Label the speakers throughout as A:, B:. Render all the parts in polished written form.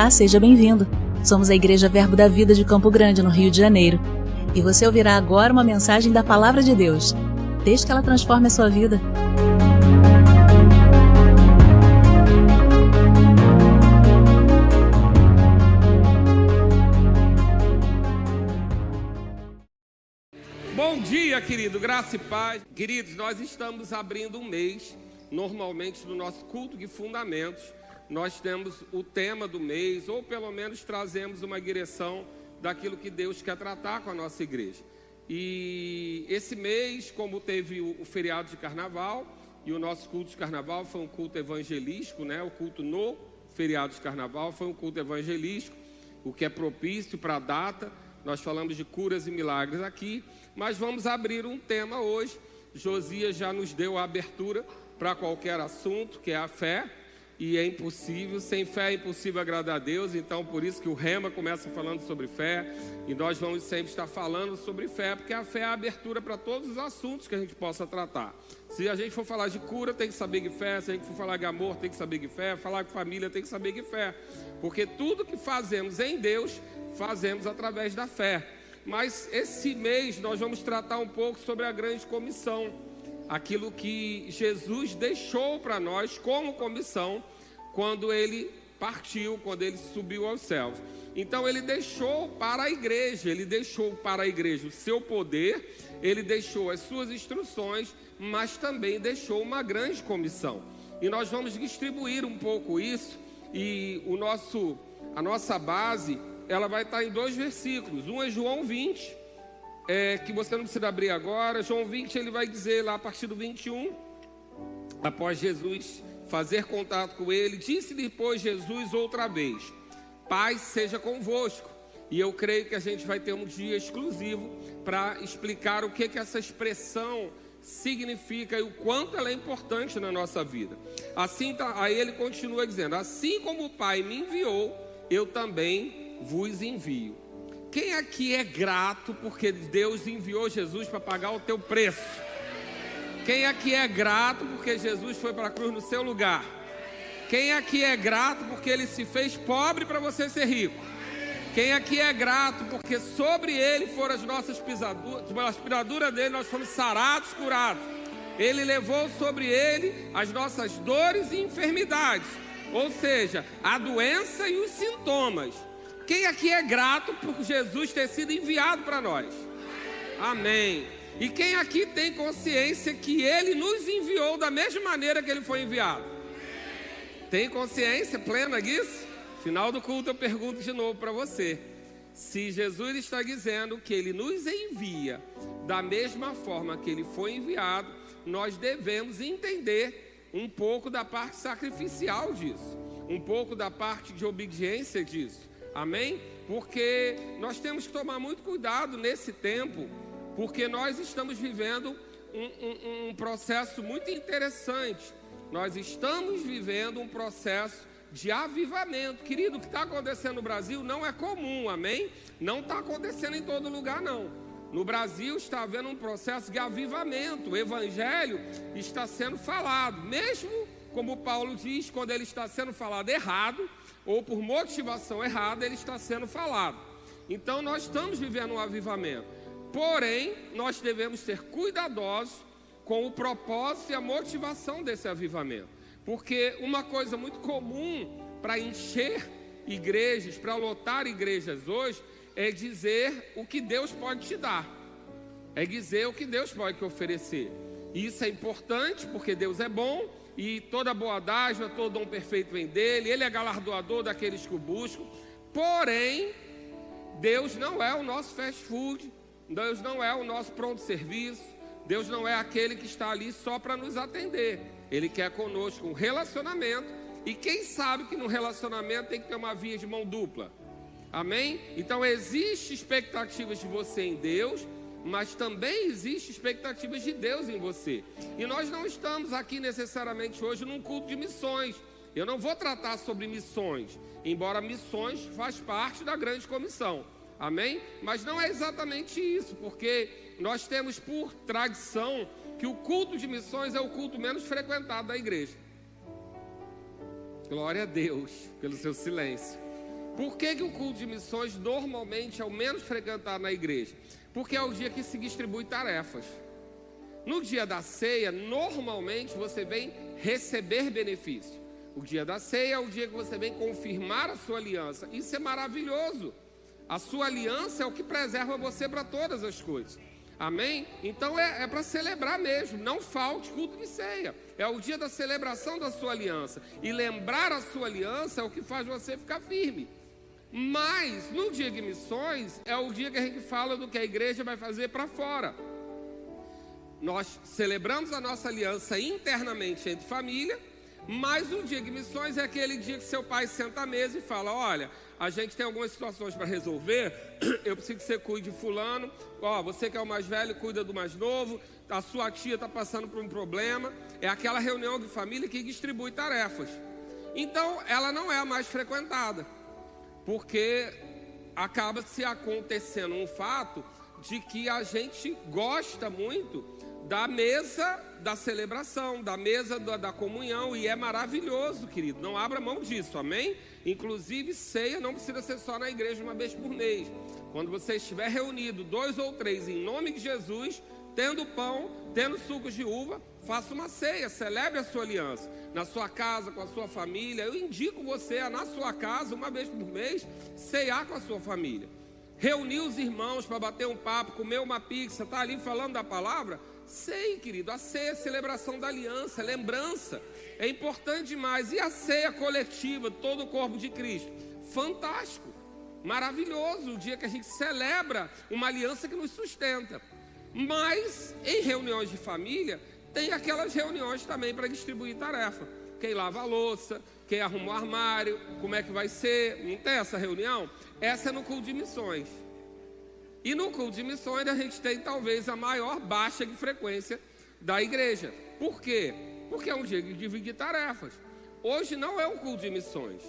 A: Olá, seja bem-vindo. Somos a Igreja Verbo da Vida de Campo Grande, no Rio de Janeiro. E você ouvirá agora uma mensagem da Palavra de Deus. Desde que ela transforme a sua vida.
B: Bom dia, querido, graça e paz. Queridos, nós estamos abrindo um mês, normalmente no nosso culto de fundamentos, nós temos o tema do mês, ou pelo menos trazemos uma direção daquilo que Deus quer tratar com a nossa igreja. E esse mês, como teve o feriado de carnaval, e o nosso culto de carnaval foi um culto evangelístico, né? O culto no feriado de carnaval foi um culto evangelístico, o que é propício para a data. Nós falamos de curas e milagres aqui, mas vamos abrir um tema hoje. Josias já nos deu a abertura para qualquer assunto, que é a fé, e é impossível, sem fé é impossível agradar a Deus. Então por isso que o Rema começa falando sobre fé, e nós vamos sempre estar falando sobre fé, porque a fé é a abertura para todos os assuntos que a gente possa tratar. Se a gente for falar de cura, tem que saber de fé. Se a gente for falar de amor, tem que saber de fé. Falar de família, tem que saber de fé, porque tudo que fazemos em Deus, fazemos através da fé. Mas esse mês nós vamos tratar um pouco sobre a grande comissão, aquilo que Jesus deixou para nós como comissão quando ele partiu, quando ele subiu aos céus. Então ele deixou para a igreja, o seu poder, ele deixou as suas instruções, mas também deixou uma grande comissão. E nós vamos distribuir um pouco isso, e a nossa base, ela vai estar em 2 versículos. Um é João 20, que você não precisa abrir agora. João 20, ele vai dizer lá a partir do 21, após Jesus fazer contato com ele, disse-lhe, pois, Jesus outra vez: paz seja convosco. E eu creio que a gente vai ter um dia exclusivo para explicar o que essa expressão significa e o quanto ela é importante na nossa vida. Aí ele continua dizendo: assim como o Pai me enviou, eu também vos envio. Quem aqui é grato porque Deus enviou Jesus para pagar o teu preço? Quem aqui é grato porque Jesus foi para a cruz no seu lugar? Quem aqui é grato porque Ele se fez pobre para você ser rico? Quem aqui é grato porque sobre Ele foram as nossas pisaduras, pela pisadura dele nós fomos sarados, curados? Ele levou sobre Ele as nossas dores e enfermidades, ou seja, a doença e os sintomas. Quem aqui é grato por Jesus ter sido enviado para nós? Amém. E quem aqui tem consciência que Ele nos enviou da mesma maneira que Ele foi enviado? Tem consciência plena disso? Final do culto eu pergunto de novo para você. Se Jesus está dizendo que Ele nos envia da mesma forma que Ele foi enviado, nós devemos entender um pouco da parte sacrificial disso, um pouco da parte de obediência disso. Amém? Porque nós temos que tomar muito cuidado nesse tempo, porque nós estamos vivendo um processo muito interessante. Nós estamos vivendo um processo de avivamento. Querido, o que está acontecendo no Brasil não é comum, amém? Não está acontecendo em todo lugar, não. No Brasil está havendo um processo de avivamento. O evangelho está sendo falado, mesmo como Paulo diz, quando ele está sendo falado errado, ou por motivação errada, ele está sendo falado. Então nós estamos vivendo um avivamento. Porém, nós devemos ser cuidadosos com o propósito e a motivação desse avivamento. Porque uma coisa muito comum para encher igrejas, para lotar igrejas hoje, é dizer o que Deus pode te dar. É dizer o que Deus pode te oferecer. E isso é importante porque Deus é bom. E toda boa dádiva, todo dom perfeito vem dele. Ele é galardoador daqueles que o buscam. Porém, Deus não é o nosso fast food. Deus não é o nosso pronto serviço. Deus não é aquele que está ali só para nos atender. Ele quer conosco um relacionamento. E quem sabe que no relacionamento tem que ter uma via de mão dupla? Amém? Então existe expectativas de você em Deus, mas também existe expectativas de Deus em você. E nós não estamos aqui necessariamente hoje num culto de missões. Eu não vou tratar sobre missões, embora missões faz parte da grande comissão. Amém? Mas não é exatamente isso, porque nós temos por tradição que o culto de missões é o culto menos frequentado da igreja. Glória a Deus pelo seu silêncio. Por que o culto de missões normalmente é o menos frequentado na igreja? Porque é o dia que se distribui tarefas. No dia da ceia, normalmente você vem receber benefício. O dia da ceia é o dia que você vem confirmar a sua aliança. Isso é maravilhoso. A sua aliança é o que preserva você para todas as coisas. Amém? Então é para celebrar mesmo. Não falte culto de ceia. É o dia da celebração da sua aliança. E lembrar a sua aliança é o que faz você ficar firme. Mas no dia de missões é o dia que a gente fala do que a igreja vai fazer para fora. Nós celebramos a nossa aliança internamente entre família, mas o dia de missões é aquele dia que seu pai senta à mesa e fala: olha, a gente tem algumas situações para resolver, eu preciso que você cuide de fulano, você que é o mais velho, cuida do mais novo, a sua tia está passando por um problema. É aquela reunião de família que distribui tarefas. Então ela não é a mais frequentada, porque acaba se acontecendo um fato de que a gente gosta muito da mesa da celebração, da mesa da comunhão, e é maravilhoso, querido. Não abra mão disso, amém? Inclusive, ceia não precisa ser só na igreja uma vez por mês. Quando você estiver reunido, 2 ou 3, em nome de Jesus, tendo pão, tendo sucos de uva, faça uma ceia, celebre a sua aliança. Na sua casa, com a sua família, eu indico você a, na sua casa, uma vez por mês, ceiar com a sua família. Reunir os irmãos para bater um papo, comer uma pizza, tá ali falando da palavra. Ceia, querido, a ceia é a celebração da aliança, é lembrança, é importante demais. E a ceia coletiva, todo o corpo de Cristo, fantástico, maravilhoso, o dia que a gente celebra uma aliança que nos sustenta. Mas em reuniões de família, tem aquelas reuniões também para distribuir tarefa. Quem lava a louça, quem arruma o armário, como é que vai ser, não tem essa reunião? Essa é no culto de missões. E no culto de missões a gente tem talvez a maior baixa de frequência da igreja. Por quê? Porque é um dia de dividir tarefas. Hoje não é um culto de missões,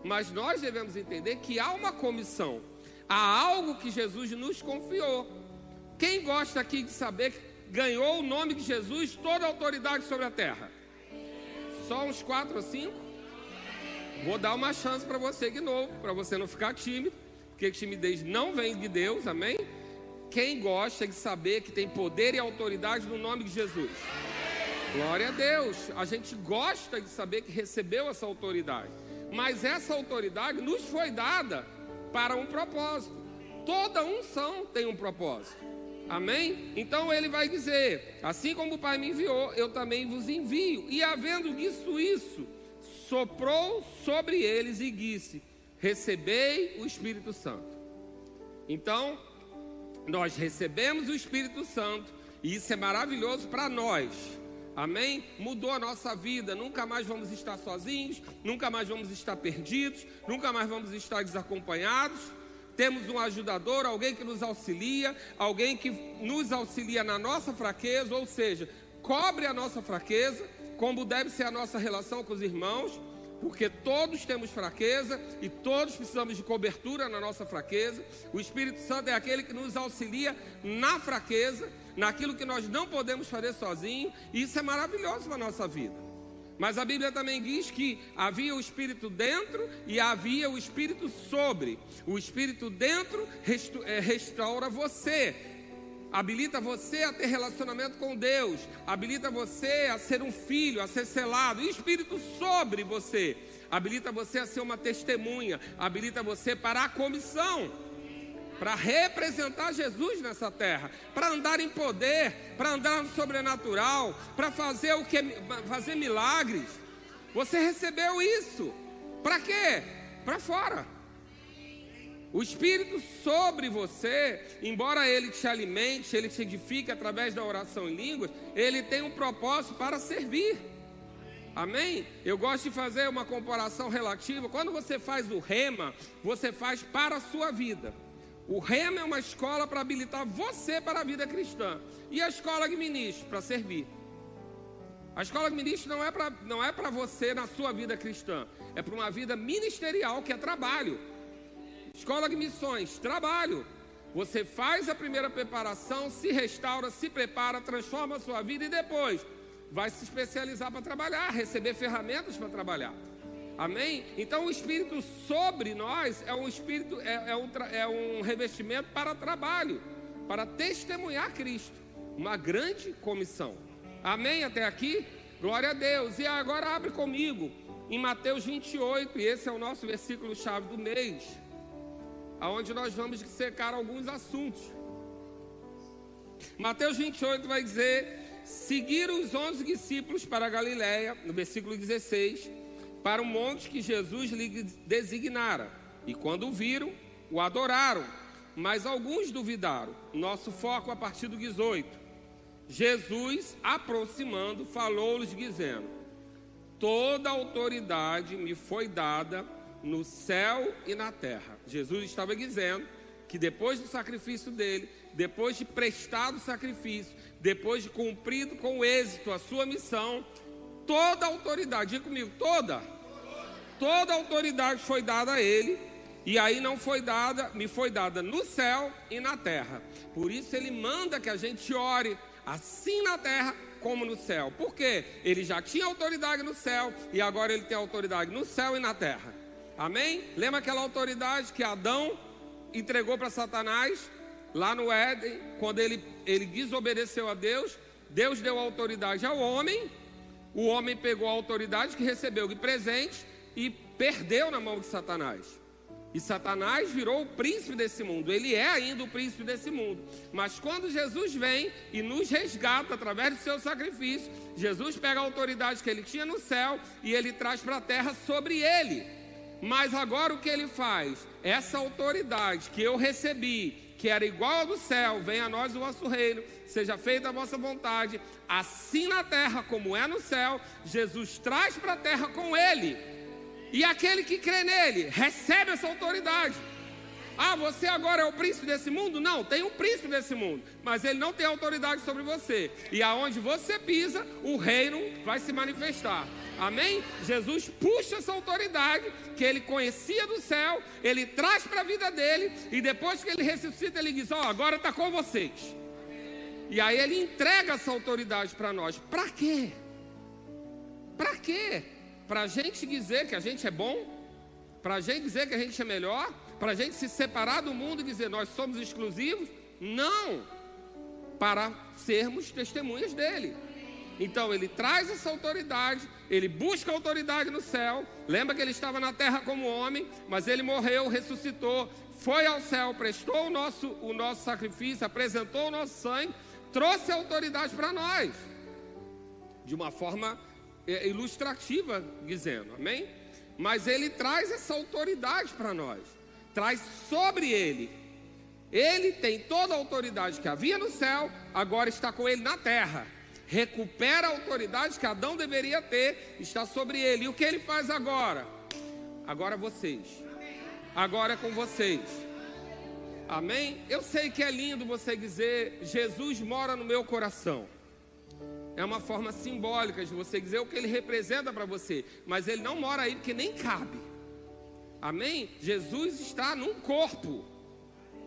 B: mas nós devemos entender que há uma comissão. Há algo que Jesus nos confiou. Quem gosta aqui de saber que ganhou o nome de Jesus toda a autoridade sobre a terra? Só uns 4 ou 5? Vou dar uma chance para você de novo, para você não ficar tímido. Porque timidez não vem de Deus, amém? Quem gosta de saber que tem poder e autoridade no nome de Jesus? Glória a Deus. A gente gosta de saber que recebeu essa autoridade. Mas essa autoridade nos foi dada para um propósito. Toda unção tem um propósito. Amém? Então ele vai dizer: assim como o Pai me enviou, eu também vos envio. E havendo visto isso, soprou sobre eles e disse: recebei o Espírito Santo. Então, nós recebemos o Espírito Santo, e isso é maravilhoso para nós. Amém? Mudou a nossa vida. Nunca mais vamos estar sozinhos, nunca mais vamos estar perdidos, nunca mais vamos estar desacompanhados. Temos um ajudador, alguém que nos auxilia, alguém que nos auxilia na nossa fraqueza, ou seja, cobre a nossa fraqueza, como deve ser a nossa relação com os irmãos. Porque todos temos fraqueza e todos precisamos de cobertura na nossa fraqueza. O Espírito Santo é aquele que nos auxilia na fraqueza, naquilo que nós não podemos fazer sozinhos. E isso é maravilhoso para a nossa vida. Mas a Bíblia também diz que havia o Espírito dentro e havia o Espírito sobre. O Espírito dentro restaura você, habilita você a ter relacionamento com Deus, habilita você a ser um filho, a ser selado. E o Espírito sobre você habilita você a ser uma testemunha, habilita você para a comissão, para representar Jesus nessa terra, para andar em poder, para andar no sobrenatural, para fazer fazer milagres. Você recebeu isso. Para quê? Para fora. O Espírito sobre você, embora ele te alimente, ele te edifique através da oração em línguas, ele tem um propósito para servir. Amém? Eu gosto de fazer uma comparação relativa. Quando você faz o rema, você faz para a sua vida. O rema é uma escola para habilitar você para a vida cristã. E a escola de ministro para servir. A escola de ministro não é para você na sua vida cristã. É para uma vida ministerial, que é trabalho. Escola de missões, trabalho. Você faz a primeira preparação, se restaura, se prepara, transforma a sua vida e depois vai se especializar para trabalhar, receber ferramentas para trabalhar. Amém? Então o Espírito sobre nós é um Espírito, é um revestimento para trabalho, para testemunhar Cristo, uma grande comissão. Amém? Até aqui? Glória a Deus. E agora abre comigo em Mateus 28, e esse é o nosso versículo-chave do mês, aonde nós vamos dissecar alguns assuntos. Mateus 28 vai dizer: seguiram os 11 discípulos para a Galiléia, no versículo 16, para o monte que Jesus lhe designara. E quando o viram, o adoraram, mas alguns duvidaram. Nosso foco a partir do 18. Jesus, aproximando, falou-lhes dizendo: toda autoridade me foi dada no céu e na terra. Jesus estava dizendo que depois do sacrifício dele, depois de prestado o sacrifício, depois de cumprido com êxito a sua missão, toda autoridade, diga comigo, toda autoridade foi dada a ele, e aí não foi dada, me foi dada no céu e na terra. Por isso ele manda que a gente ore, assim na terra como no céu. Por quê? Ele já tinha autoridade no céu, e agora ele tem autoridade no céu e na terra. Amém? Lembra aquela autoridade que Adão entregou para Satanás, lá no Éden, quando ele desobedeceu a Deus? Deus deu autoridade ao homem, o homem pegou a autoridade que recebeu de presente e perdeu na mão de Satanás. E Satanás virou o príncipe desse mundo. Ele é ainda o príncipe desse mundo. Mas quando Jesus vem e nos resgata através do seu sacrifício, Jesus pega a autoridade que ele tinha no céu e ele traz para a terra sobre ele. Mas agora o que ele faz? Essa autoridade que eu recebi, que era igual ao do céu, venha a nós o vosso reino, seja feita a vossa vontade, assim na terra como é no céu, Jesus traz para a terra com ele. E aquele que crê nele, recebe essa autoridade. Ah, você agora é o príncipe desse mundo? Não, tem um príncipe desse mundo, mas ele não tem autoridade sobre você. E aonde você pisa, o reino vai se manifestar. Amém? Jesus puxa essa autoridade que ele conhecia do céu, ele traz para a vida dele, e depois que ele ressuscita, ele diz: ó, agora está com vocês. E aí ele entrega essa autoridade para nós. Para quê? Para quê? Para a gente dizer que a gente é bom? Para a gente dizer que a gente é melhor? Para a gente se separar do mundo e dizer nós somos exclusivos? Não! Para sermos testemunhas dele. Então ele traz essa autoridade, ele busca a autoridade no céu. Lembra que ele estava na terra como homem, mas ele morreu, ressuscitou, foi ao céu, prestou o nosso sacrifício, apresentou o nosso sangue, trouxe a autoridade para nós, de uma forma ilustrativa, dizendo, amém? Mas ele traz essa autoridade para nós, traz sobre ele. Ele tem toda a autoridade que havia no céu, agora está com ele na terra. Recupera a autoridade que Adão deveria ter, está sobre ele. E o que ele faz agora? Agora vocês. Agora é com vocês. Amém? Eu sei que é lindo você dizer: Jesus mora no meu coração. É uma forma simbólica de você dizer o que ele representa para você. Mas ele não mora aí porque nem cabe. Amém? Jesus está num corpo,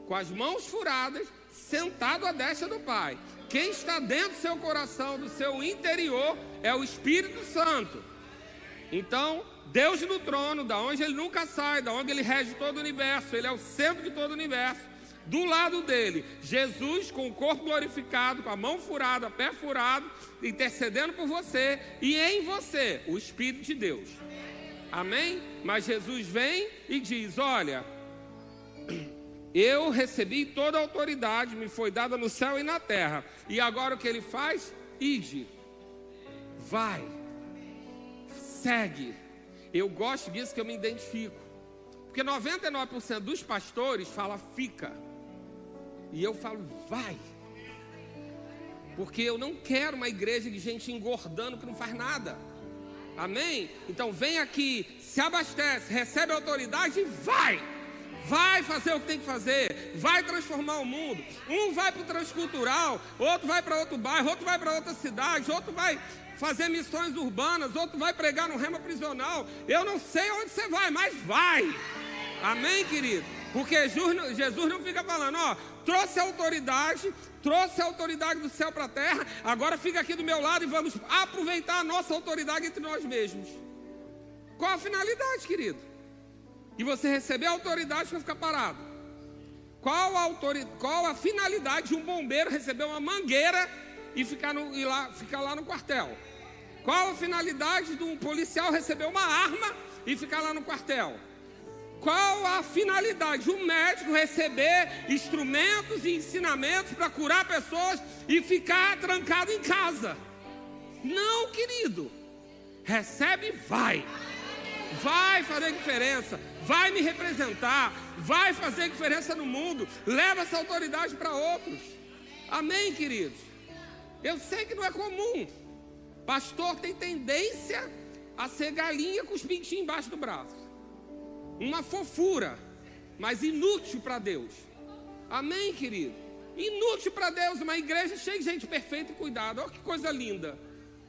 B: com as mãos furadas, sentado à destra do Pai. Quem está dentro do seu coração, do seu interior, é o Espírito Santo. Então, Deus no trono, da onde ele nunca sai, da onde ele rege todo o universo, ele é o centro de todo o universo. Do lado dele, Jesus com o corpo glorificado, com a mão furada, pé furado, intercedendo por você, e em você, o Espírito de Deus. Amém? Mas Jesus vem e diz: olha, eu recebi toda a autoridade, me foi dada no céu e na terra. E agora o que ele faz? Ide, vai, segue. Eu gosto disso, que eu me identifico. Porque 99% dos pastores fala fica. E eu falo vai. Porque eu não quero uma igreja de gente engordando que não faz nada. Amém? Então vem aqui, se abastece, recebe a autoridade e vai. Vai fazer o que tem que fazer, vai transformar o mundo. Um vai para o transcultural, outro vai para outro bairro, outro vai para outra cidade, outro vai fazer missões urbanas, outro vai pregar no rema prisional. Eu não sei onde você vai, mas vai. Amém, querido? Porque Jesus não fica falando: ó, trouxe a autoridade do céu para a terra, agora fica aqui do meu lado e vamos aproveitar a nossa autoridade entre nós mesmos. Qual a finalidade, querido? De você receber autoridade para ficar parado? Qual a finalidade de um bombeiro receber uma mangueira e ficar lá no quartel? Qual a finalidade de um policial receber uma arma e ficar lá no quartel? Qual a finalidade de um médico receber instrumentos e ensinamentos para curar pessoas e ficar trancado em casa? Não, querido. Recebe e vai. Vai fazer diferença. Vai me representar. Vai fazer diferença no mundo. Leva essa autoridade para outros. Amém, queridos? Eu sei que não é comum. Pastor tem tendência a ser galinha com os pintinhos embaixo do braço. Uma fofura, mas inútil para Deus. Amém, querido? Inútil para Deus, uma igreja cheia de gente perfeita e cuidada. Olha que coisa linda.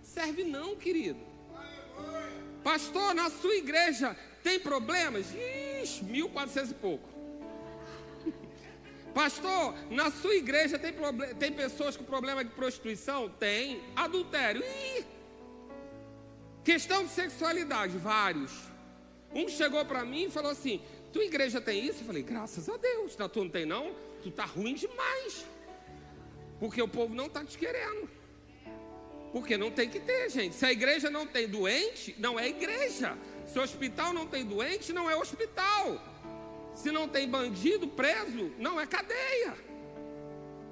B: Serve não, querido. Pastor, na sua igreja tem problemas? Ixi, 1400 e pouco. Pastor, na sua igreja tem pessoas com problema de prostituição? Tem. Adultério? Ih. Questão de sexualidade? Vários. Um chegou para mim e falou assim: tua igreja tem isso? Eu falei: graças a Deus. Tu não tem não? Tu tá ruim demais. Porque o povo não tá te querendo. Porque não tem que ter, gente. Se a igreja não tem doente, não é igreja. Se o hospital não tem doente, não é hospital. Se não tem bandido preso, não é cadeia.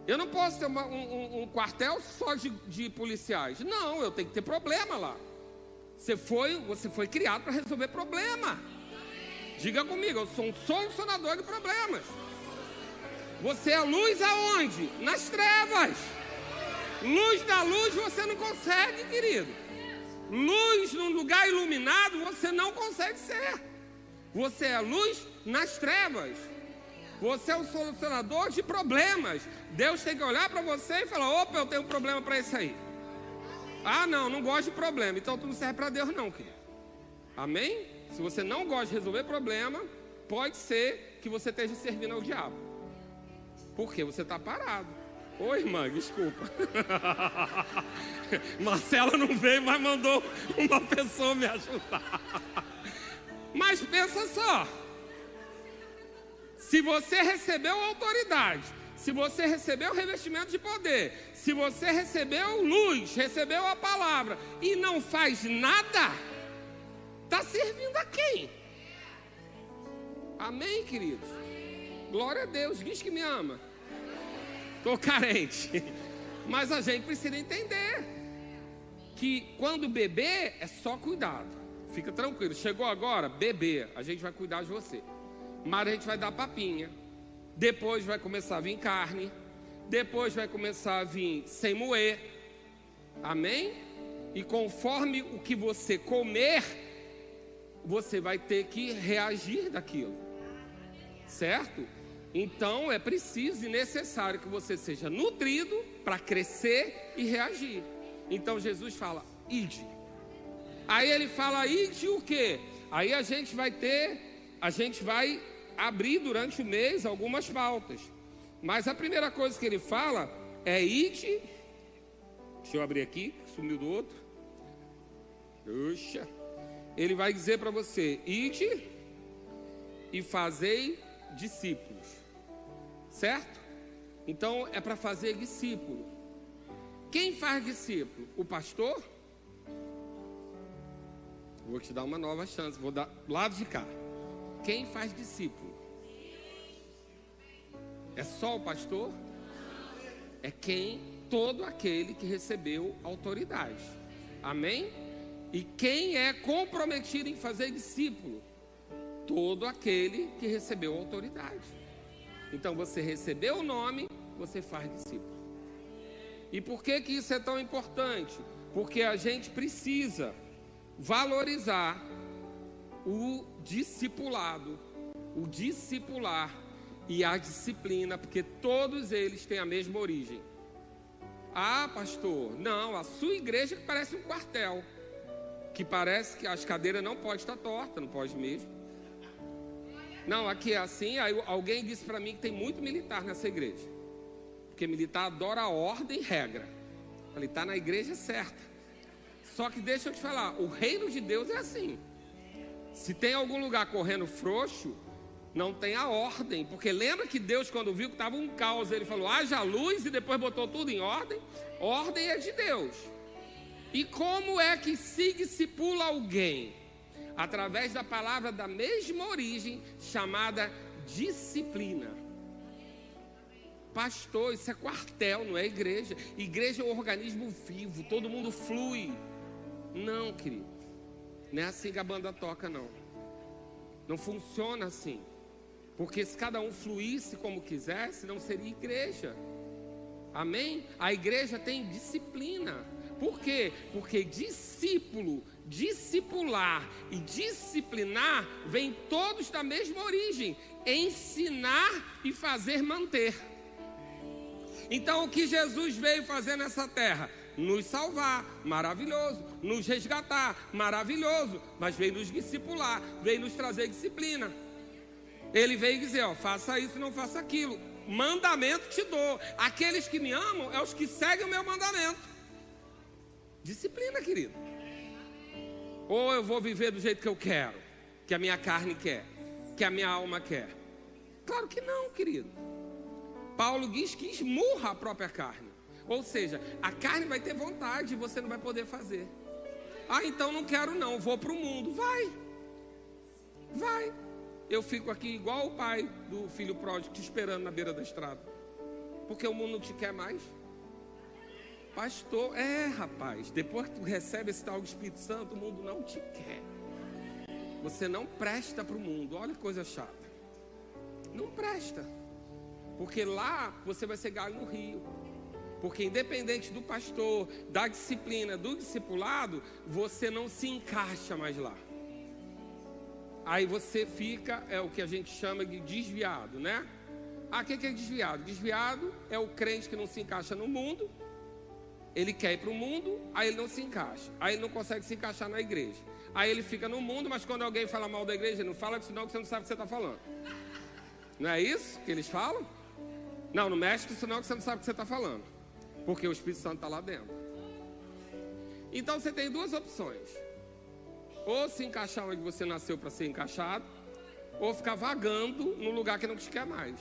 B: Eu não posso ter um quartel só de policiais. Não, eu tenho que ter problema lá. Você foi criado para resolver problema. Diga comigo, eu sou um solucionador de problemas. Você é luz aonde? Nas trevas. Luz da luz você não consegue, querido. Luz num lugar iluminado você não consegue ser. Você é luz nas trevas. Você é um solucionador de problemas. Deus tem que olhar para você e falar: opa, eu tenho um problema para isso aí. Ah, não gosto de problema. Então tu não serve para Deus não, querido. Amém? Se você não gosta de resolver problema, pode ser que você esteja servindo ao diabo. Porque você está parado. Oi, irmã, desculpa. Marcela não veio, mas mandou uma pessoa me ajudar. Mas pensa só. Se você recebeu autoridade, se você recebeu revestimento de poder, se você recebeu luz, recebeu a palavra e não faz nada, está servindo a quem? Amém, queridos? Glória a Deus, diz que me ama. Estou carente. Mas a gente precisa entender que quando beber é só cuidado. Fica tranquilo, chegou agora, beber, a gente vai cuidar de você. Mas a gente vai dar papinha. Depois vai começar a vir carne. Depois vai começar a vir sem moer. Amém? E conforme o que você comer, você vai ter que reagir daquilo. Certo? Então é preciso e necessário que você seja nutrido para crescer e reagir. Então Jesus fala: ide. Aí ele fala: ide o quê? Aí a gente vai abrir durante o mês algumas pautas. Mas a primeira coisa que ele fala é: ide. Deixa eu abrir aqui, sumiu do outro. Puxa. Ele vai dizer para você: ide e fazei discípulos. Certo? Então é para fazer discípulo. Quem faz discípulo? O pastor? Vou te dar uma nova chance. Vou dar do lado de cá. Quem faz discípulo? É só o pastor? É todo aquele que recebeu autoridade. Amém? E quem é comprometido em fazer discípulo? Todo aquele que recebeu autoridade. Então você recebeu o nome, você faz discípulo. E por que isso é tão importante? Porque a gente precisa valorizar o discipulado, o discipular e a disciplina, porque todos eles têm a mesma origem. Ah, pastor, não, a sua igreja que parece um quartel, que parece que as cadeiras não podem estar tortas, não pode mesmo. Não, aqui é assim. Aí alguém disse para mim que tem muito militar nessa igreja, porque militar adora a ordem e regra. Falei, está na igreja certa. Só que deixa eu te falar, o reino de Deus é assim. Se tem algum lugar correndo frouxo, não tem a ordem. Porque lembra que Deus, quando viu que estava um caos, ele falou, haja luz, e depois botou tudo em ordem? Ordem é de Deus. E como é que se discipula alguém? Através da palavra da mesma origem, chamada disciplina. Pastor, isso é quartel, não é igreja. Igreja é um organismo vivo, todo mundo flui. Não, querido. Não é assim que a banda toca, não. Não funciona assim. Porque se cada um fluísse como quisesse, não seria igreja. Amém? A igreja tem disciplina. Por quê? Porque discípulo, discipular e disciplinar vêm todos da mesma origem. Ensinar e fazer manter. Então o que Jesus veio fazer nessa terra? Nos salvar, maravilhoso. Nos resgatar, maravilhoso. Mas veio nos discipular, veio nos trazer disciplina. Ele veio dizer, ó, faça isso e não faça aquilo. Mandamento te dou. Aqueles que me amam é os que seguem o meu mandamento. Disciplina, querido. Ou eu vou viver do jeito que eu quero, que a minha carne quer, que a minha alma quer? Claro que não, querido. Paulo diz que esmurra a própria carne. Ou seja, a carne vai ter vontade e você não vai poder fazer. Ah, então não quero não, vou para o mundo. Vai. Eu fico aqui igual o pai do filho pródigo te esperando na beira da estrada. Porque o mundo não te quer mais. Pastor, rapaz, depois que tu recebe esse tal Espírito Santo, o mundo não te quer. Você não presta para o mundo. Olha que coisa chata. Não presta. Porque lá você vai ser galho no rio. Porque independente do pastor, da disciplina, do discipulado, você não se encaixa mais lá. Aí você fica, é o que a gente chama de desviado, né? Ah, o que é desviado? Desviado é o crente que não se encaixa no mundo. Ele quer ir para o mundo, aí ele não se encaixa. Aí ele não consegue se encaixar na igreja. Aí ele fica no mundo, mas quando alguém fala mal da igreja, ele não fala disso não, que você não sabe o que você está falando. Não é isso que eles falam? Não mexe com isso não, que você não sabe o que você está falando. Porque o Espírito Santo está lá dentro. Então você tem duas opções. Ou se encaixar onde você nasceu para ser encaixado, ou ficar vagando no lugar que não te quer mais.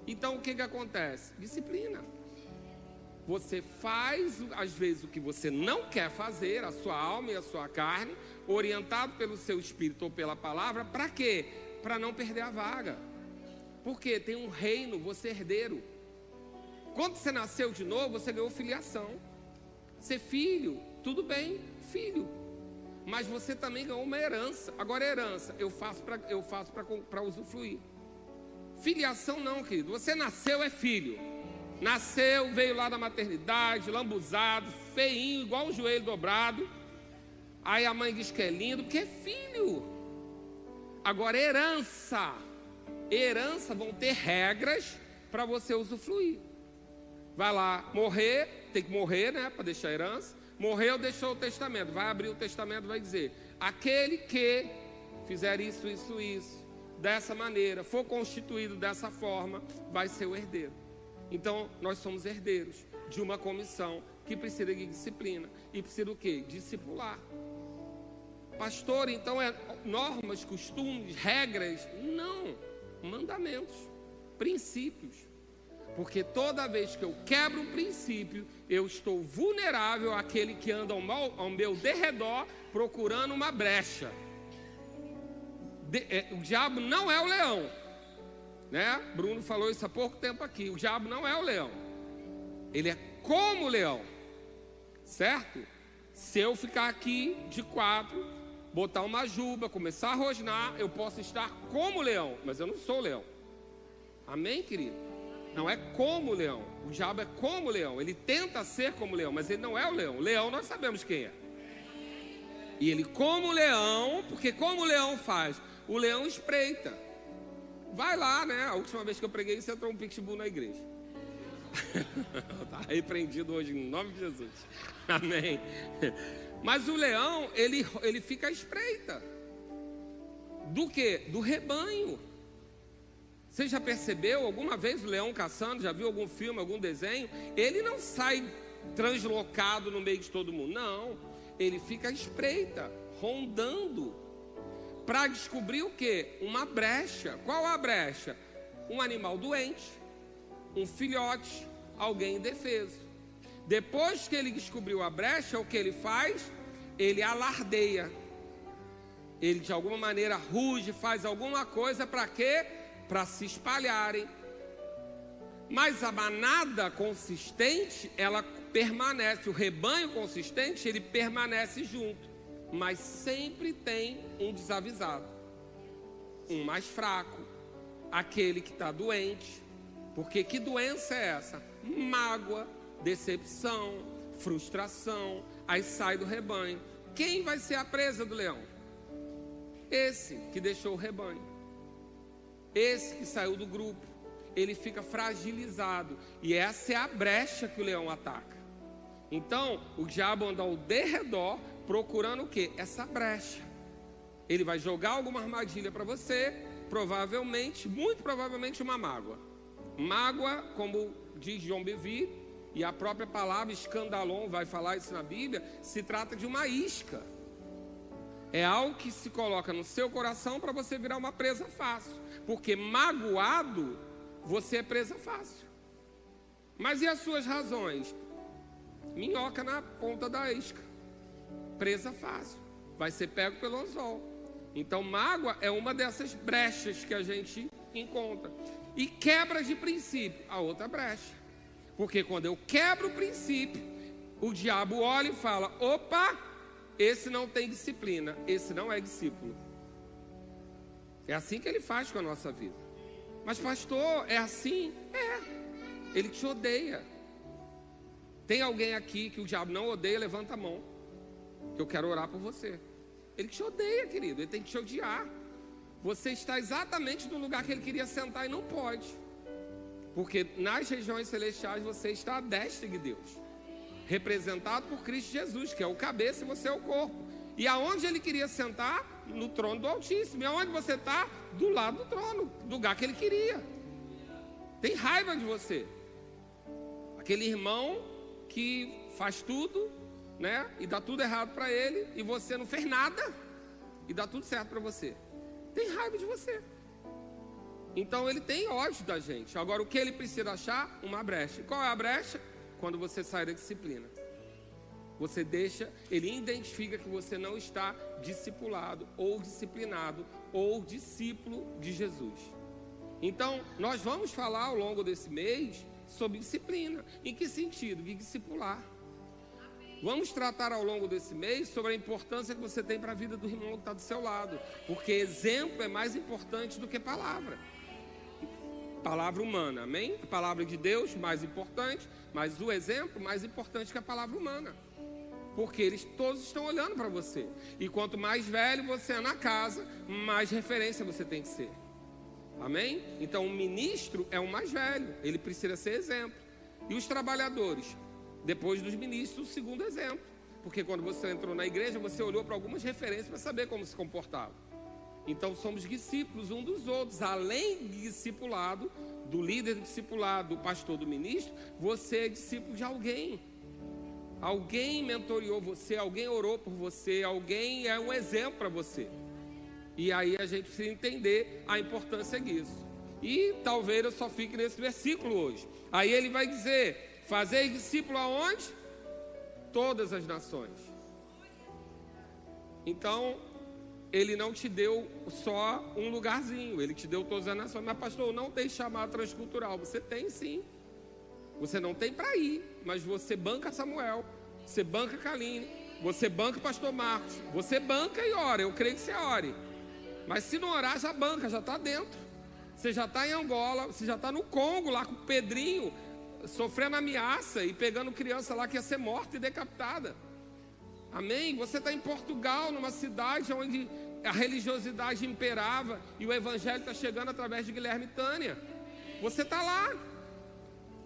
B: Então o que acontece? Disciplina. Você faz, às vezes, o que você não quer fazer, a sua alma e a sua carne, orientado pelo seu espírito ou pela palavra, para quê? Para não perder a vaga. Porque tem um reino, você é herdeiro. Quando você nasceu de novo, você ganhou filiação. Ser filho, tudo bem, filho. Mas você também ganhou uma herança. Agora herança, eu faço para usufruir. Filiação não, querido. Você nasceu, é filho. Nasceu, veio lá da maternidade, lambuzado, feinho, igual um joelho dobrado. Aí a mãe diz que é lindo, porque é filho. Agora herança vão ter regras para você usufruir. Vai lá, morrer, tem que morrer, né, para deixar a herança. Morreu, deixou o testamento. Vai abrir o testamento, vai dizer: aquele que fizer isso, dessa maneira, for constituído dessa forma, vai ser o herdeiro. Então, nós somos herdeiros de uma comissão que precisa de disciplina. E precisa do quê? Discipular. Pastor, então é normas, costumes, regras? Não. Mandamentos, princípios. Porque toda vez que eu quebro um princípio, eu estou vulnerável àquele que anda ao meu derredor procurando uma brecha. O diabo não é o leão, né? Bruno falou isso há pouco tempo aqui. O diabo não é o leão. Ele é como o leão, certo? Se eu ficar aqui de quatro, botar uma juba, começar a rosnar, eu posso estar como o leão, mas eu não sou o leão. Amém, querido? Não é como o leão. O diabo é como o leão. Ele tenta ser como o leão, mas ele não é o leão. O leão nós sabemos quem é. E ele como o leão, porque como o leão faz? O leão espreita. Vai lá, né? A última vez que eu preguei, você entrou um pitbull na igreja. Está repreendido hoje em nome de Jesus. Amém. Mas o leão, ele fica à espreita. Do quê? Do rebanho. Você já percebeu alguma vez o leão caçando? Já viu algum filme, algum desenho? Ele não sai translocado no meio de todo mundo. Não, ele fica à espreita, rondando. para descobrir o quê? Uma brecha. Qual a brecha? Um animal doente, um filhote, alguém indefeso. Depois que ele descobriu a brecha, o que ele faz? Ele alardeia. Ele de alguma maneira ruge, faz alguma coisa para quê? Para se espalharem. Mas a manada consistente, ela permanece. O rebanho consistente, ele permanece junto. Mas sempre tem um desavisado, um mais fraco, aquele que está doente. Porque que doença é essa? Mágoa, decepção, frustração. Aí sai do rebanho. Quem vai ser a presa do leão? Esse que deixou o rebanho, esse que saiu do grupo. Ele fica fragilizado, e essa é a brecha que o leão ataca. Então o diabo anda ao derredor procurando o quê? Essa brecha. Ele vai jogar alguma armadilha para você, provavelmente, muito provavelmente uma mágoa. Mágoa, como diz João Bevere, e a própria palavra escandalon vai falar isso na Bíblia, se trata de uma isca. É algo que se coloca no seu coração para você virar uma presa fácil. Porque magoado, você é presa fácil. Mas e as suas razões? Minhoca na ponta da isca. Presa fácil. Vai ser pego pelo anzol. Então mágoa é uma dessas brechas que a gente encontra. E quebra de princípio, a outra brecha. Porque quando eu quebro o princípio, o diabo olha e fala: opa, esse não tem disciplina, esse não é discípulo. É assim que ele faz com a nossa vida. Mas pastor, é assim? É. Ele te odeia. Tem alguém aqui que o diabo não odeia? Levanta a mão, que eu quero orar por você. Ele te odeia, querido. Ele tem que te odiar. Você está exatamente no lugar que ele queria sentar e não pode. Porque nas regiões celestiais você está à destra de Deus, representado por Cristo Jesus, que é o cabeça e você é o corpo. E aonde ele queria sentar? No trono do Altíssimo. E aonde você está? Do lado do trono, do lugar que ele queria. Tem raiva de você. Aquele irmão que faz tudo, né? E dá tudo errado para ele, e você não fez nada, e dá tudo certo para você. Tem raiva de você. Então ele tem ódio da gente. Agora o que ele precisa achar? Uma brecha. E qual é a brecha? Quando você sai da disciplina. Você deixa, ele identifica que você não está discipulado, ou disciplinado, ou discípulo de Jesus. Então, nós vamos falar ao longo desse mês sobre disciplina. Em que sentido? De discipular. Vamos tratar ao longo desse mês sobre a importância que você tem para a vida do irmão que está do seu lado. Porque exemplo é mais importante do que palavra. Palavra humana, amém? A palavra de Deus, mais importante, mas o exemplo, mais importante que a palavra humana. Porque eles todos estão olhando para você. E quanto mais velho você é na casa, mais referência você tem que ser. Amém? Então o ministro é o mais velho, ele precisa ser exemplo. E os trabalhadores, depois dos ministros, o segundo exemplo. Porque quando você entrou na igreja, você olhou para algumas referências para saber como se comportava. Então somos discípulos um dos outros. Além de discipulado, do líder do discipulado, do pastor, do ministro, você é discípulo de alguém. Alguém mentoreou você, alguém orou por você, alguém é um exemplo para você. E aí a gente precisa entender a importância disso. E talvez eu só fique nesse versículo hoje. Aí ele vai dizer: fazer discípulo aonde? Todas as nações. Então, ele não te deu só um lugarzinho, ele te deu todas as nações. Mas pastor, não tem chamado transcultural. Você tem sim. Você não tem para ir, mas você banca Samuel, você banca Kaline, você banca o pastor Marcos, você banca e ora. Eu creio que você ore. Mas se não orar, já banca, já está dentro. Você já está em Angola, você já está no Congo lá com o Pedrinho, sofrendo ameaça e pegando criança lá que ia ser morta e decapitada. Amém? Você está em Portugal, numa cidade onde a religiosidade imperava e o evangelho está chegando através de Guilherme e Tânia. Você está lá.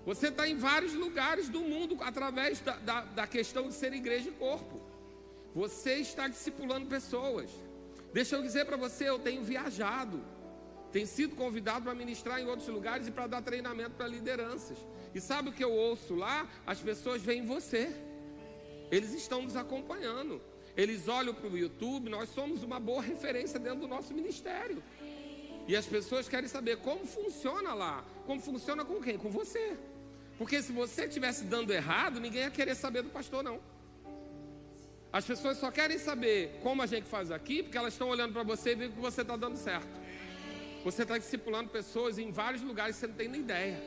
B: Você está em vários lugares do mundo através da questão de ser igreja e corpo. Você está discipulando pessoas. Deixa eu dizer para você, eu tenho viajado. Tenho sido convidado para ministrar em outros lugares e para dar treinamento para lideranças. E sabe o que eu ouço lá? As pessoas veem você. Eles estão nos acompanhando. eles olham para o YouTube, nós somos uma boa referência dentro do nosso ministério. E as pessoas querem saber como funciona lá. Como funciona com quem? Com você. Porque se você estivesse dando errado, ninguém ia querer saber do pastor, não. As pessoas só querem saber como a gente faz aqui, porque elas estão olhando para você e vendo que você está dando certo. Você está discipulando pessoas em vários lugares que você não tem nem ideia.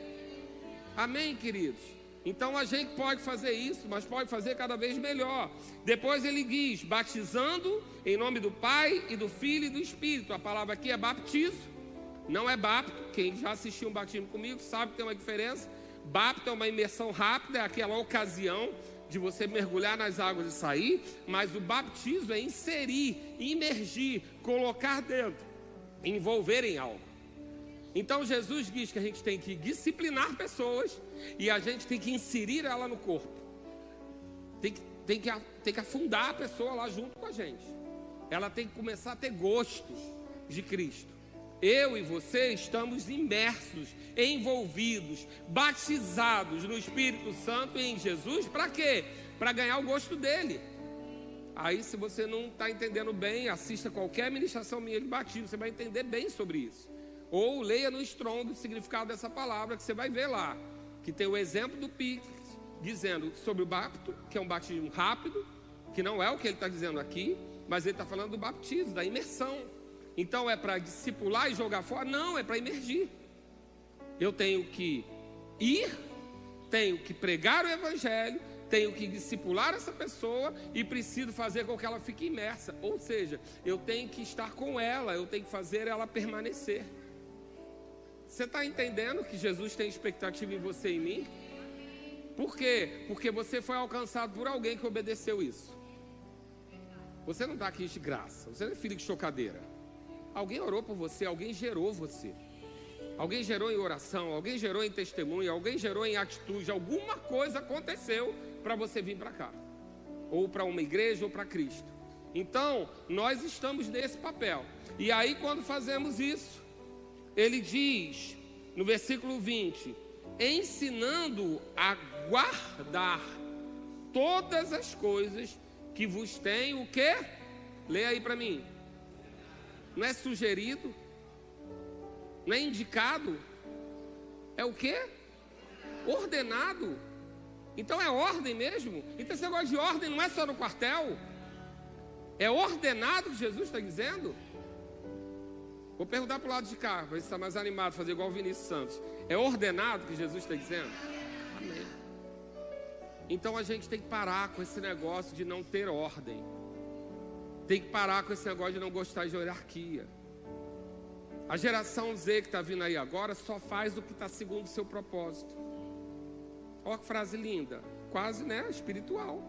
B: Amém, queridos? Então a gente pode fazer isso, mas pode fazer cada vez melhor. Depois ele diz, batizando em nome do Pai e do Filho e do Espírito. A palavra aqui é baptizo, não é bapto. Quem já assistiu um batismo comigo sabe que tem uma diferença. Bapto é uma imersão rápida, é aquela ocasião de você mergulhar nas águas e sair. Mas o batismo é inserir, imergir, colocar dentro, envolver em algo. Então Jesus diz que a gente tem que disciplinar pessoas e a gente tem que inserir ela no corpo. Tem que afundar a pessoa lá junto com a gente. Ela tem que começar a ter gosto de Cristo. Eu e você estamos imersos, envolvidos, batizados no Espírito Santo e em Jesus. Para quê? Para ganhar o gosto dele. Aí, se você não está entendendo bem, assista qualquer ministração minha de batismo, você vai entender bem sobre isso. Ou leia no Strong o significado dessa palavra, que você vai ver lá, que tem o exemplo do Pix, dizendo sobre o bapto, que é um batismo rápido, que não é o que ele está dizendo aqui, mas ele está falando do batismo, da imersão. Então é para discipular e jogar fora? Não, é para imergir. Eu tenho que ir, tenho que pregar o evangelho, tenho que discipular essa pessoa e preciso fazer com que ela fique imersa. Ou seja, eu tenho que estar com ela, eu tenho que fazer ela permanecer. Você está entendendo que Jesus tem expectativa em você e em mim? Por quê? Porque você foi alcançado por alguém que obedeceu isso. Você não está aqui de graça, você não é filho de chocadeira. Alguém orou por você, alguém gerou você. Alguém gerou em oração, alguém gerou em testemunho, alguém gerou em atitude. Alguma coisa aconteceu para você vir para cá. Ou para uma igreja ou para Cristo. Então, nós estamos nesse papel. E aí quando fazemos isso, ele diz, no versículo 20, ensinando a guardar todas as coisas que vos tenho, o quê? Lê aí para mim. Não é sugerido, não é indicado, é o quê? Ordenado. Então é ordem mesmo. Então esse negócio de ordem não é só no quartel, é ordenado que Jesus está dizendo. Vou perguntar para o lado de cá, para ver se está mais animado, fazer igual o Vinícius Santos. É ordenado que Jesus está dizendo? Amém. Então a gente tem que parar com esse negócio de não ter ordem. Tem que parar com esse negócio de não gostar de hierarquia. A geração Z que está vindo aí agora só faz o que está segundo o seu propósito. Olha que frase linda, quase, né, espiritual.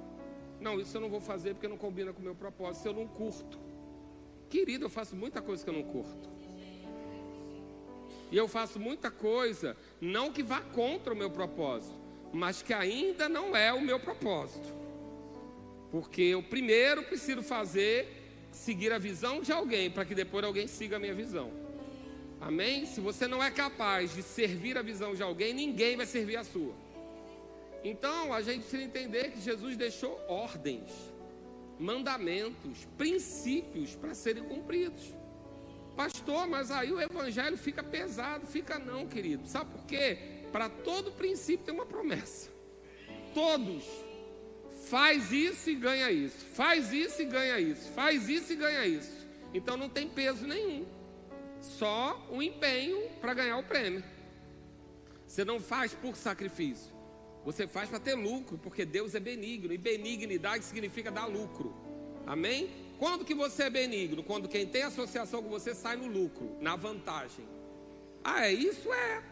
B: Não, isso eu não vou fazer porque não combina com o meu propósito, eu não curto. Querido, eu faço muita coisa que eu não curto. E eu faço muita coisa, não que vá contra o meu propósito, mas que ainda não é o meu propósito. Porque eu primeiro preciso seguir a visão de alguém, para que depois alguém siga a minha visão. Amém? Se você não é capaz de servir a visão de alguém, ninguém vai servir a sua. Então, a gente precisa entender que Jesus deixou ordens, mandamentos, princípios para serem cumpridos. Pastor, mas aí o evangelho fica pesado. Fica não, querido. Sabe por quê? Para todo princípio tem uma promessa. Todos. Faz isso e ganha isso. Faz isso e ganha isso. Faz isso e ganha isso. Então não tem peso nenhum. Só um empenho para ganhar o prêmio. Você não faz por sacrifício. Você faz para ter lucro, porque Deus é benigno. E benignidade significa dar lucro. Amém? Quando que você é benigno? Quando quem tem associação com você sai no lucro, na vantagem. Ah, é isso? É.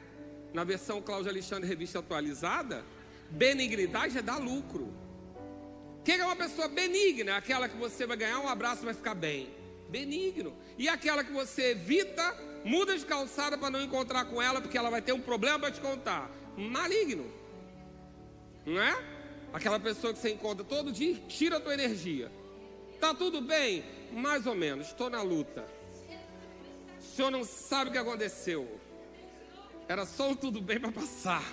B: Na versão Cláudio Alexandre, revista atualizada, benignidade é dar lucro. Quem é uma pessoa benigna? Aquela que você vai ganhar um abraço e vai ficar bem. Benigno. E aquela que você evita, muda de calçada para não encontrar com ela, porque ela vai ter um problema para te contar. Maligno. Não é? Aquela pessoa que você encontra todo dia, tira a tua energia. Tá tudo bem? Mais ou menos, estou na luta. O senhor não sabe o que aconteceu. Era só um tudo bem para passar.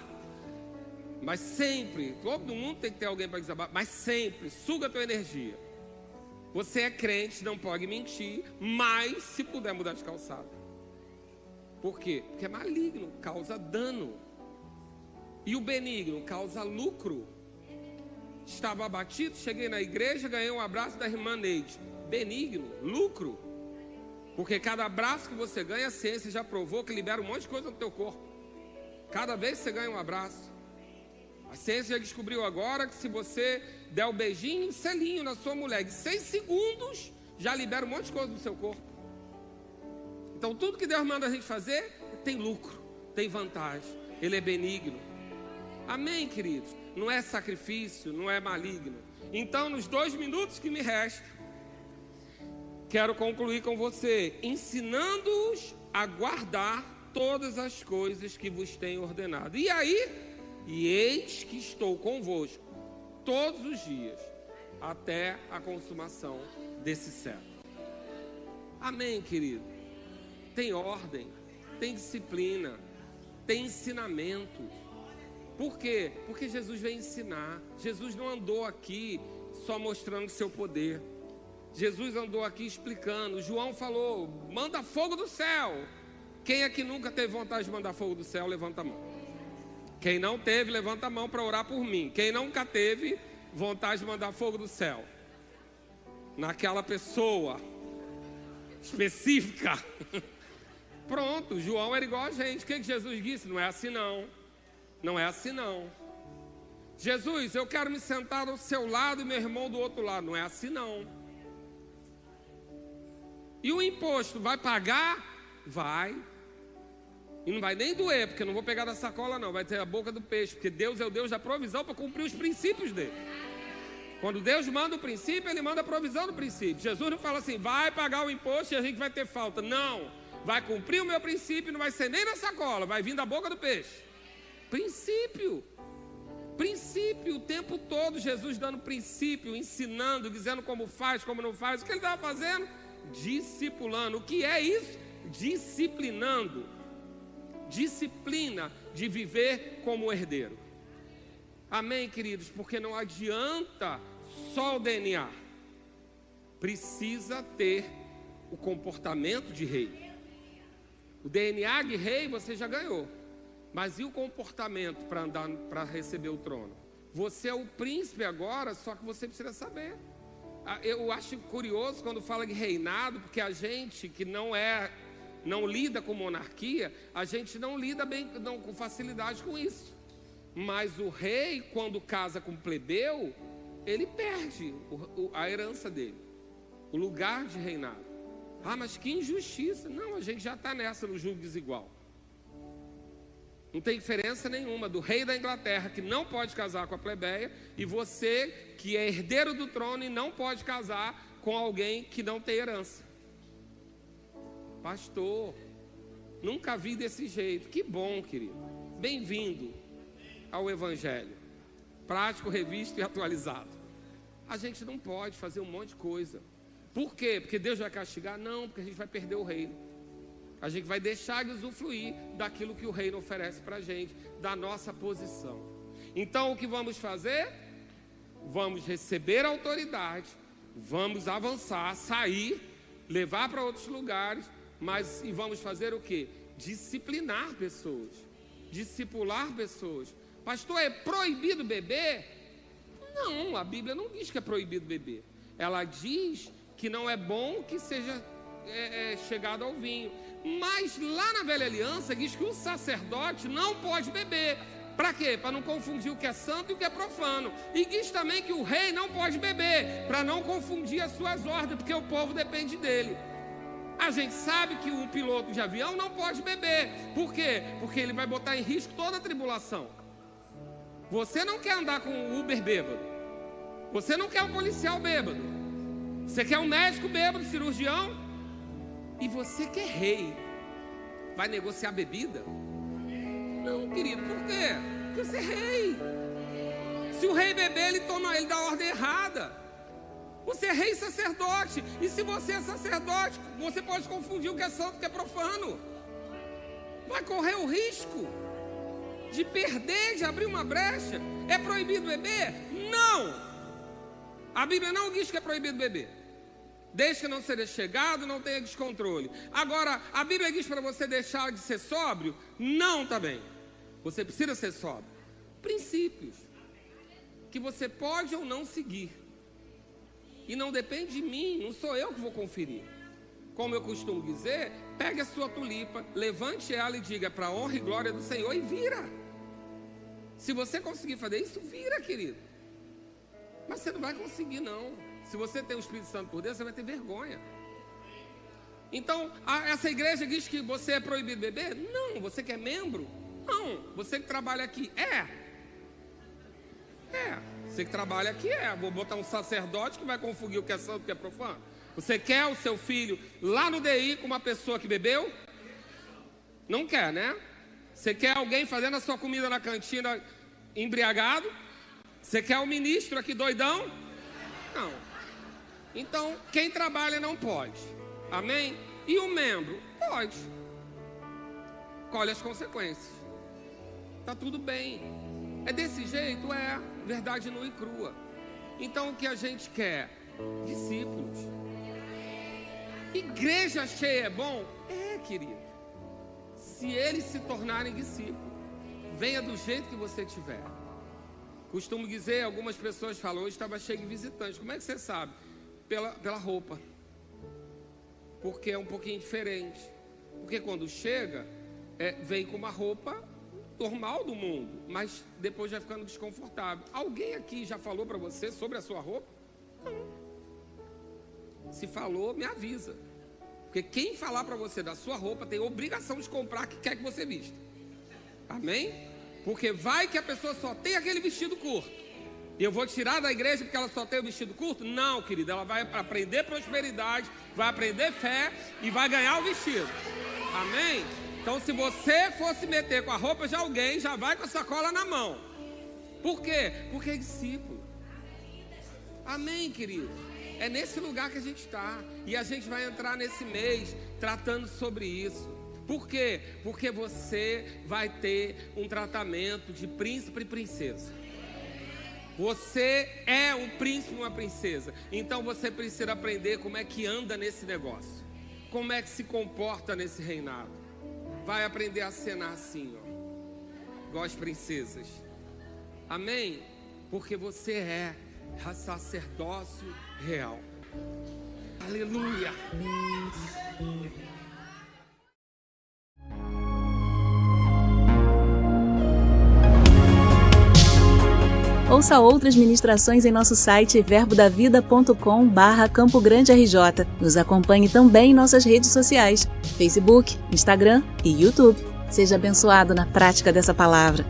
B: Mas sempre, todo mundo tem que ter alguém para desabar, mas sempre, suga a tua energia. Você é crente, não pode mentir, mas se puder mudar de calçado. Por quê? Porque é maligno, causa dano. E o benigno causa lucro. Estava abatido, cheguei na igreja, ganhei um abraço da irmã Neide. Benigno, lucro. Porque cada abraço que você ganha, a ciência já provou que libera um monte de coisa no teu corpo. Cada vez que você ganha um abraço. A ciência já descobriu agora que se você der o beijinho, um selinho na sua mulher, de 6 segundos, já libera um monte de coisa do seu corpo. Então tudo que Deus manda a gente fazer, tem lucro, tem vantagem. Ele é benigno. Amém, queridos? Não é sacrifício, não é maligno. Então, nos 2 minutos que me restam, quero concluir com você, ensinando-os a guardar todas as coisas que vos tenho ordenado. E aí, e eis que estou convosco todos os dias, até a consumação desse século. Amém, querido? Tem ordem, tem disciplina, tem ensinamento. Por quê? Porque Jesus veio ensinar. Jesus não andou aqui só mostrando seu poder. Jesus andou aqui explicando. João falou, manda fogo do céu. Quem aqui nunca teve vontade de mandar fogo do céu, levanta a mão. Quem não teve, levanta a mão para orar por mim. Quem nunca teve vontade de mandar fogo do céu naquela pessoa específica. Pronto, João era igual a gente. O que Jesus disse? Não é assim não. Não é assim não. Jesus, eu quero me sentar ao seu lado e meu irmão do outro lado. Não é assim não. E o imposto, vai pagar? Vai. E não vai nem doer, porque eu não vou pegar da sacola não. Vai ter a boca do peixe, porque Deus é o Deus da provisão para cumprir os princípios dele. Quando Deus manda o princípio, Ele manda a provisão do princípio. Jesus não fala assim, vai pagar o imposto e a gente vai ter falta. Não, vai cumprir o meu princípio, não vai ser nem na sacola, vai vir da boca do peixe. Princípio, o tempo todo Jesus dando princípio, ensinando, dizendo como faz, como não faz. O que Ele estava fazendo? Discipulando. O que é isso? Disciplinando. Disciplina de viver como herdeiro. Amém, queridos? Porque não adianta só o DNA. Precisa ter o comportamento de rei. O DNA de rei você já ganhou. Mas e o comportamento para andar, para receber o trono? Você é o príncipe agora, só que você precisa saber. Eu acho curioso quando fala de reinado, porque a gente que não lida com monarquia, a gente não lida bem, não, com facilidade com isso. Mas o rei, quando casa com o plebeu, ele perde a herança dele, o lugar de reinado. Ah, mas que injustiça. Não, a gente já está nessa no julgo desigual. Não tem diferença nenhuma do rei da Inglaterra, que não pode casar com a plebeia, e você, que é herdeiro do trono e não pode casar com alguém que não tem herança. Pastor, nunca vi desse jeito. Que bom, querido. Bem-vindo ao Evangelho. Prático, revisto e atualizado. A gente não pode fazer um monte de coisa. Por quê? Porque Deus vai castigar? Não, porque a gente vai perder o reino. A gente vai deixar de usufruir daquilo que o reino oferece para a gente, da nossa posição. Então o que vamos fazer? Vamos receber a autoridade, vamos avançar, sair, levar para outros lugares, e vamos fazer o quê? Disciplinar pessoas, discipular pessoas. Pastor, é proibido beber? Não, a Bíblia não diz que é proibido beber. Ela diz que não é bom que seja chegado ao vinho. Mas lá na Velha Aliança diz que o sacerdote não pode beber. Para quê? Para não confundir o que é santo e o que é profano. E diz também que o rei não pode beber, para não confundir as suas ordens, porque o povo depende dele. A gente sabe que um piloto de avião não pode beber. Por quê? Porque ele vai botar em risco toda a tribulação. Você não quer andar com o Uber bêbado. Você não quer um policial bêbado. Você quer um médico bêbado, cirurgião. E você que é rei, vai negociar bebida? Não, querido, por quê? Porque você é rei. Se o rei beber, ele dá a ordem errada. Você é rei e sacerdote. E se você é sacerdote, você pode confundir o que é santo com o que é profano. Vai correr o risco de perder, de abrir uma brecha. É proibido beber? Não! A Bíblia não diz que é proibido beber. Desde que não seja chegado, não tenha descontrole. Agora, a Bíblia diz para você deixar de ser sóbrio? Não também. Você precisa ser sóbrio. Princípios que você pode ou não seguir. E não depende de mim, não sou eu que vou conferir. Como eu costumo dizer, pegue a sua tulipa, levante ela e diga para a honra e glória do Senhor e vira. Se você conseguir fazer isso, vira, querido. Mas você não vai conseguir, não. Se você tem o Espírito Santo por dentro, você vai ter vergonha. Então, essa igreja diz que você é proibido beber? Não. Você que é membro? Não. Você que trabalha aqui? Você que trabalha aqui? Vou botar um sacerdote que vai confundir o que é santo e o que é profano. Você quer o seu filho lá no DI com uma pessoa que bebeu? Não quer, né? Você quer alguém fazendo a sua comida na cantina embriagado? Você quer o ministro aqui doidão? Não. Então, quem trabalha não pode. Amém? E o membro? Pode. Colhe as consequências. Tá tudo bem. É desse jeito? É. Verdade nua e crua. Então, o que a gente quer? Discípulos. Igreja cheia é bom? É, querido. Se eles se tornarem discípulos, venha do jeito que você tiver. Costumo dizer, algumas pessoas falam, hoje estava cheio de visitantes. Como é que você sabe? Pela roupa. Porque é um pouquinho diferente. Porque quando chega, vem com uma roupa normal do mundo, mas depois já ficando desconfortável. Alguém aqui já falou para você sobre a sua roupa? Não. Se falou, me avisa. Porque quem falar para você da sua roupa tem obrigação de comprar o que quer que você vista. Amém? Porque vai que a pessoa só tem aquele vestido curto. E eu vou tirar da igreja porque ela só tem o vestido curto? Não, querida. Ela vai aprender prosperidade, vai aprender fé e vai ganhar o vestido. Amém? Então, se você for se meter com a roupa de alguém, já vai com a sacola na mão. Por quê? Porque é discípulo. Amém, querido? É nesse lugar que a gente está. E a gente vai entrar nesse mês tratando sobre isso. Por quê? Porque você vai ter um tratamento de príncipe e princesa. Você é um príncipe e uma princesa. Então você precisa aprender como é que anda nesse negócio. Como é que se comporta nesse reinado. Vai aprender a acenar assim, ó, igual as princesas. Amém? Porque você é sacerdócio real. Aleluia.
A: Ouça outras ministrações em nosso site verbodavida.com/Campo Grande RJ. Nos acompanhe também em nossas redes sociais, Facebook, Instagram e YouTube. Seja abençoado na prática dessa palavra.